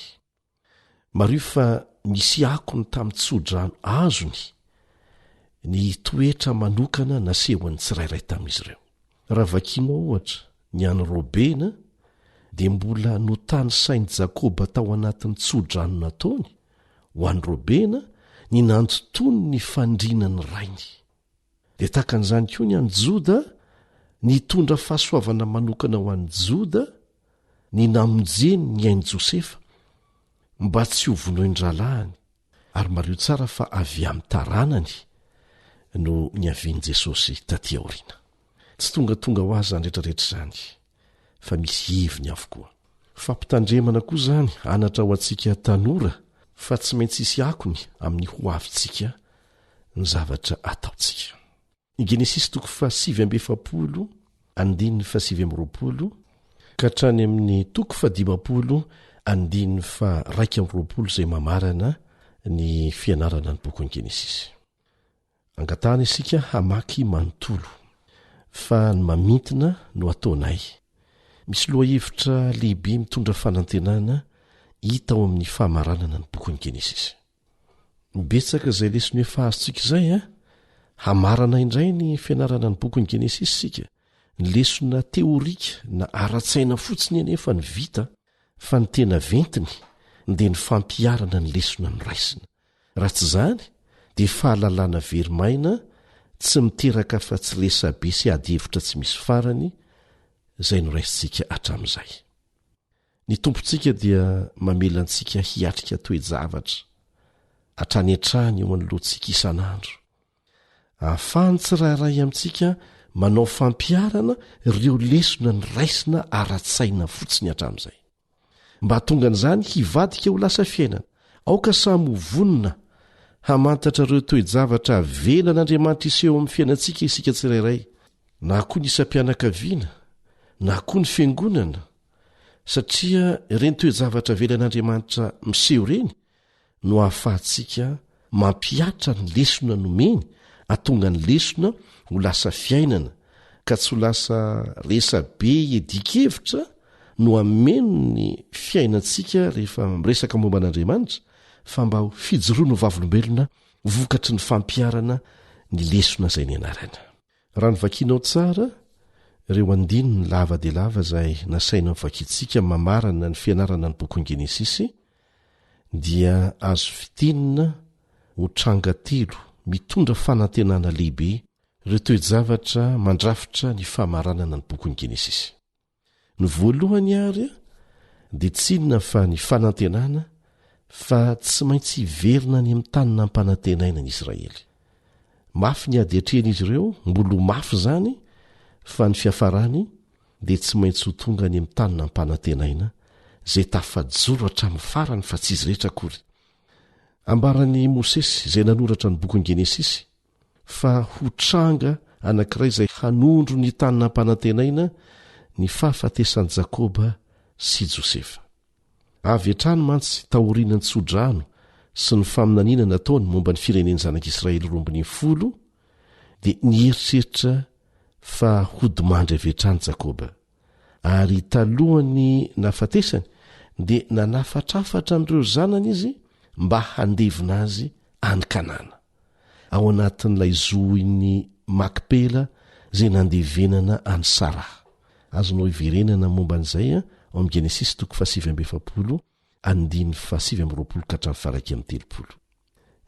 Mario fa misy akony tamin'ny tsodrano azony ny toetra manokana nasehon'ny tsirairay tamin'izy ireo. Raha vakianao ohatra ny any Robena dia mbola notany sain'i Jakoba tao anatin'ny tsodrano nataony ho an'ny Robena ny nantotony ny fandrinany rainy. Dia takan'izany koa ny an'ny Joda nitondra fahasoavana manokana ho an'ny Joda ny namonjeny ny ainy Josefa mba tsy ho vonoin-dralahany, ary mario tsara fa avy amin'ny taranany no niavian'i Jesosy taty aoriana. Tsy tonga ho azy zany rehetrarehetra izany, fa misy heviny avokoa. Fampitandremana koa izany anatra ho antsika tanora, fa tsy maintsy hisy akony amin'ny ho avintsika ny zavatra ataontsika. Ny Genesis 7:7 andininy 7:20 ka hatrany amin'ny 5:20 izay mamarana ny fianarana ny bokin'ny Genesis. Angatana isika hamaky manontolo, fa ny mamintina no ataonay. Misy lohahevitra lehibe mitondra fanantenana hita ao amin'ny fahamaranana ny bokin'ny Genesis. Betsaka izay lesony efa azontsika izay hamarana indray ny fianarana ny bokin'ny Genesis sika. Ny lesona teorika na ara-tsaina fotsiny anefa ny vita, fa ny tena ventiny dia ny fampiarana ny lesona ny raisina. Raha tsy izany dia fahalalana verimaina tsy miteraka fa tsy resabe sy adihevitra tsy misy farany izay no raisintsika hatramin'izay. Ny tompontsika dia mamelantsika hiatrika toe-javatra hatrany hatrany eo anoloantsika isan'andro, ahafahany tsirairay amintsika manao fampiarana ireo lesona ny raisina ara-tsaina fotsiny hatramin'izay. Mba hatonga n'izany hivadika ho lasa fiainana, aoka samy ho vonona hamantatra ireo toe-javatra velan'Andriamanitra iseho amin'ny fiainantsika isika tsirairay, na koa ny isam-pianakaviana, na koa ny fiangonana, satria ireny toe-javatra velan'Andriamanitra miseho ireny no ahafahantsika mampiatra ny lesona nomeny, hatonga ny lesona ho lasa fiainana, ka tsy ho lasa resabe edikevitra no ameno ny fiainantsika rehefa miresaka momba an'Andriamanitra, fa mba ho fijoroano vavolombelona vokatry ny fampiarana ny lesona izay ny anarana. Raha ny vakianao tsara ireo andininy lava dia lava izay nasaina ny vakintsika mamarana ny fianarana ny bokin'ny Genesis, dia azo fitinina ho tranga telo mitondra fanantenana lehibe ireo toe-javatra mandrafitra ny fahamaranana ny bokyny genesisy. Ny voalohany ary dia tsy inona fa ny fanantenana fa tsy maintsy hiverina ny amin'ny tanina ampanantenaina ny Israely. Mafy ny adiatren'izy ireo mbolo mafy zany fa ny fiafarany dia tsy maintsy ho tonga ny amin'ny tanina ampanantenaina zay tafajoro hatramin'ny farany fa tsy izy rehetra akory. Ambarany Mosesy izay nanoratra ny bokyny Genesisy fa ho tranga anankiray izay hanondro ny tanina ampanantenaina ny fahafatesan'i Jakoba sy Josefa. Avy hatrany mantsy tahorinany tsodrano sy ny faminaniana nataony momba ny fireneny zanak'Israely 10 dia nieritreritra fa hodimandry avy hatrany Jakoba. Ary talohany nafatesany dia nanafatrafatra an'ireo zanany izy mba handevina azy any Kanana ao anatin'ilay zoiny Makpela izay nandevenana any Sara. Azonao iverenana momba an'izay ao amin'ny Genesisy 7:7 andiny 7:20.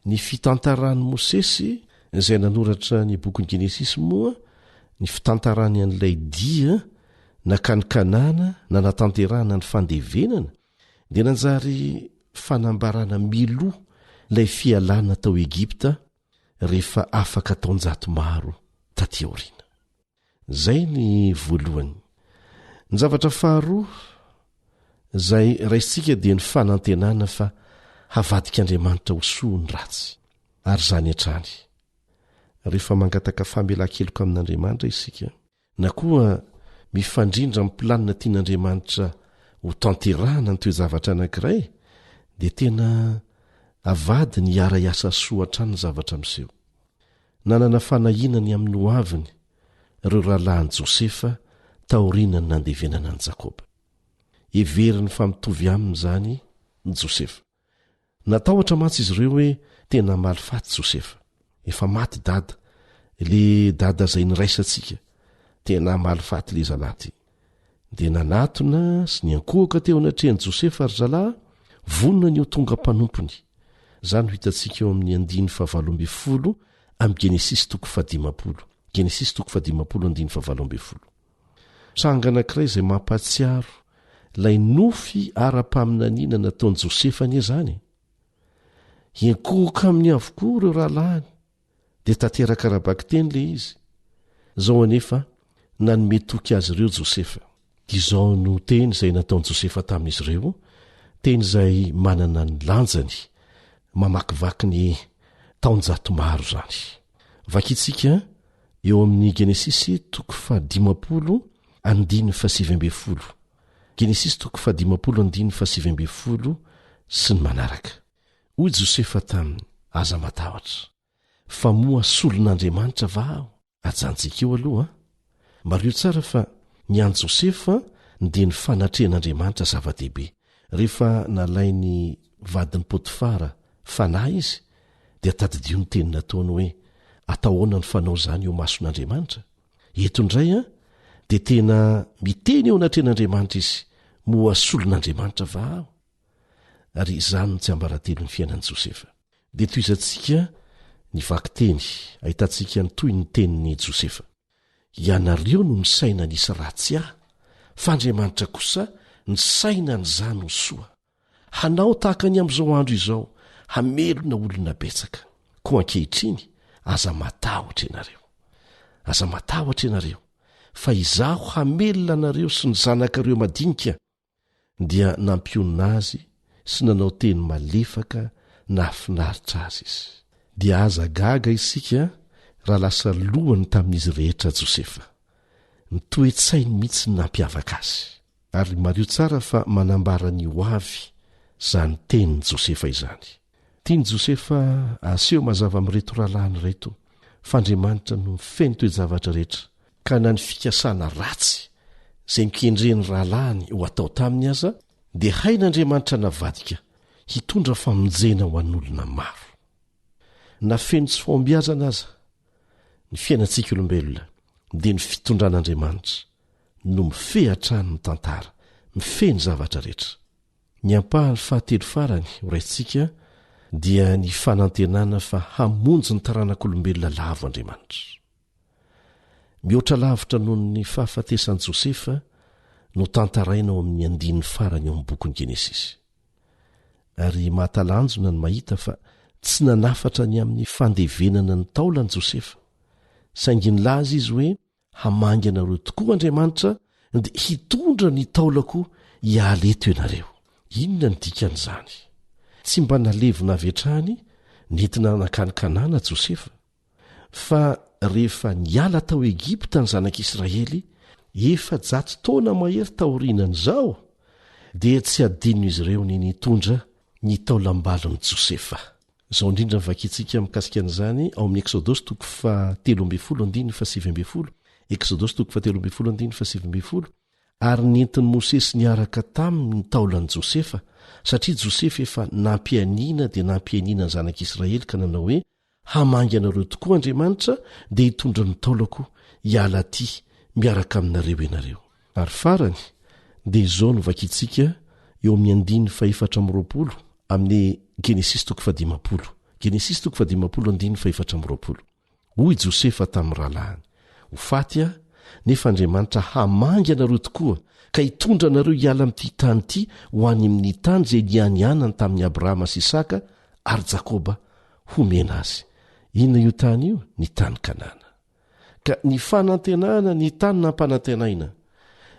Ny fitantarany Mosesy izay nanoratra ny bokyny Genesisy moa ny fitantarany an'ilay dia nakanikanana na natanterahana ny fandevenana dia nanjary fanambarana milo ilay fialana tao Egipta rehefa afaka taonjato maro taty aoriana. Zay ny voalohany. Ny zavatra faharoa izay raisitsika dia ny fanantenana fa havadik'Andriamanitra ho soa ny ratsy ary zany hatrany. Rehefa mangataka famelan-keloka amin'Andriamanitra isika na koa mifandrindra amin'ny planina tian'Andriamanitra ho tanterahana ny toe-javatra anankiray dia tena avady ny ara-iasa soa hatrany ny zavatra miseho. Nanana fanahinany amin'ny hoaviny ireo rahalahin'i Josefa taorianany nandevenana any Jakoba. Everiny fa mitovy aminy zany ny Josefa. Natahotra mantsy izy ireo hoe tena malifaty Josefa. Efa maty dada, le dada izay niraisantsika. Tena malifaty le zalahy. Dia nanatona sy niankohaka teo anatrehan'i Josefa ary zalahy vonona ny ho tonga mpanompony. Zany ho hitantsika eo amin'ny 9:20 amin'ny Genesisy 15. Genesisy 15:17. Tranga anankiray izay mampatsiaro ilay nofy ara-paminaniana nataon'i Josefa anie zany. Hiankohaka amin'ny avokoa ireo rahalahiny dia tanteraka rabaka teny le izy. Zao anefa nanome toky azy ireo Josefa. Izao no teny izay nataon'i Josefa tamin'izy ireo, teny izay manana ny lanjany mamakivaky ny taonjato maro zany. Vakitsika eo amin'ny Genesisy 15 andiny 7. Genesisy 15 andiny 7 sy ny manaraka. Hoy Josefa taminy, aza matahotra, fa moa solon'Andriamanitra va aho? Ajantsika eo aloha. Mario tsara fa ny any Josefa dia ny fanatrehan'Andriamanitra zava-dehibe. Rehefa nalainy vadiny Potifara fanahy izy dia tadidio ny teny nataony hoe atahoana ny fanao zany eo mason'Andriamanitra. Eto indray dia tena miteny eo anatrehan'Andriamanitra izy, moa solon'Andriamanitra va aho? Ary izany no tsy ambaratelo ny fiainan'i Josefa. Dia toizantsika ny vakiteny ahitantsika ny toy ny tenin'ny Josefa. Ianareo no ny saina nisy ratsy ahy, fa Andriamanitra kosa ny saina ny zany ho soa. Hanao tahaka ny amin'izao andro izao, hamelona olona betsaka. Koa ankehitriny, aza matahotra ianareo. Aza matahotra ianareo, fa izaho hamelona anareo sy ny zanakareo madinika. Dia nampionina azy sy nanao teny malefaka nahafinaritra azy izy. Dia aza gaga isika raha lasa lohany tamin'izy rehetra Josefa. Ny toe-tsainy mihitsy ny nampiavaka azy. Ary mario tsara fa manambara ny hoavy zany tenin'i Josefa izany. Tiany Josefa aseho mazava amin'reto rahalahiny reto fa Andriamanitra no mifeny toe-javatra rehetra, ka na ny fikasana ratsy izay mikendreny rahalahiny ho atao taminy aza dia hain'Andriamanitra navadika hitondra famonjena ho an'olona maro. Na feno tsy fahombiazana aza ny fiainantsika olombelona dia ny fitondran'Andriamanitra no mifehatrany ny tantara, mifeny zavatra rehetra. ny ampahany fahatelo farany horaintsika dia ny fanantenana fa hamonjy ny taranak'olombelona lavo andriamanitra. Mihoatra lavitra noho ny fahafatesan'i Josefa no tantaraina ao amin'ny andininy farany eo amin'ny bokin'ny Genesisy. Ary mahatalanjona ny mahita fa tsy nanafatra ny amin'ny fandevenana ny taolan'i Josefa, saingy nilaza izy hoe hamangy anareo tokoa Andriamanitra dia hitondra ny taolako hialeto ianareo. Inona ny dikan'izany? Tsy mba nalevina avy hatrany nentina nakanikanana Josefa, fa rehefa niala tao Egipta ny zanak'Israely efa 100 taona mahery taorianan'izao dia tsy adino izy ireo ny nitondra ny taolam-balon'i Josefa. Izao indrindra vakitsika mikasika an'izany ao amin'ny Exodosy 13:17. Exodosy 13:17. Ary nentin'i Mosesy niaraka taminy ny taolan'i Josefa, satria Josefa efa nampianina dia nampianina ny zanak'Israely ka nanao hoe hamangy anareo tokoa Andriamanitra dia hitondra ny taolako hiala aty miaraka aminareo ianareo. Ary farany dia izao no vakitsika eo amin'ny andininy 420 amin'ny Genesisy 15. Genesisy 15:4. Hoy Josefa tamin'ny rahalahiny: ho faty aho, nefa Andriamanitra hamangy anareo tokoa ka hitondra anareo hiala amin'ity tany ity ho any amin'ny tany izay nianianany tamin'ny Abrahama sy Isaka ary Jakoba homena azy. Inona io tany io? Ny tany Kanana. Ka ny fanantenana ny tany nampanantenaina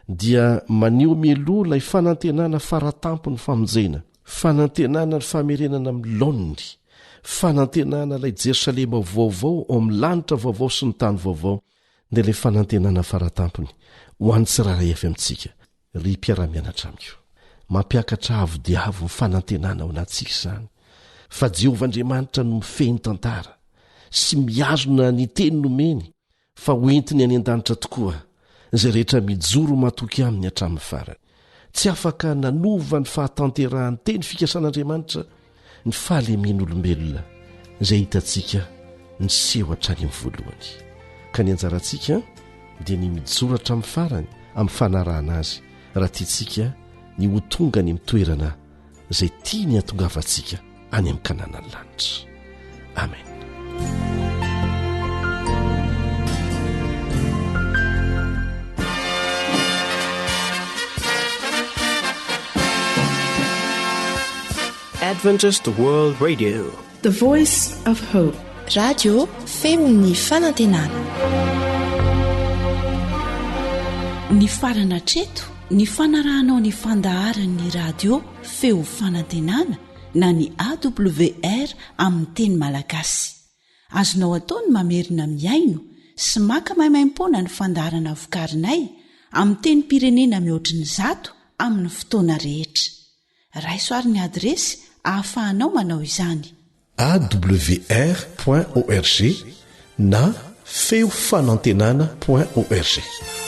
dia maneho mialoha ilay fanantenana faratampo ny famonjena, fanantenana ny famerenana amin'ny laoniny, fanantenana ilay Jerosalema vaovao ao amin'ny lanitra vaovao sy ny tany vaovao, dia ilay fanantenana faratampony ho an'ny tsiraray avy amintsika. Ry mpiara-mianatra amiko, mampiakatra avo dia avo ny fanantenana ao anatsika izany, fa Jehovah Andriamanitra no mifehy tantara sy miazona ny teny nomeny, fa hoentiny any an-danitra tokoa izay rehetra mijoro matoky aminy hatramin'ny farany. Tsy afaka nanova ny fahatanterahany teny fikasan'Andriamanitra ny fahalemen'olombelona izay hitantsika ny seho hatrany amin'ny voalohany. Ka ny anjarantsika dia ny mijoro hatramin'ny farany amin'ny fanarahana azy raha tiantsika ny ho tonga ny mitoerana izay tia ny hatongavantsika any amin'ny kananany lanitra. Amen. Adventist World Radio, the voice of hope. Radio Femon'ny Fanantenana. Ny farana treto, ny fanarahanao ny fandaharan'ny radio Feo Fanantenana na ny AWR amin'ny teny Malagasy. Azonao ataony mamerina miaino sy maka maimaimpoana ny fandaharana vokarinay amin'ny teny pirenena mihoatriny 100 amin'ny fotoana rehetra. Raisoaryn'ny adresy ahafahanao manao izany: awr.org na feofanantenana.org.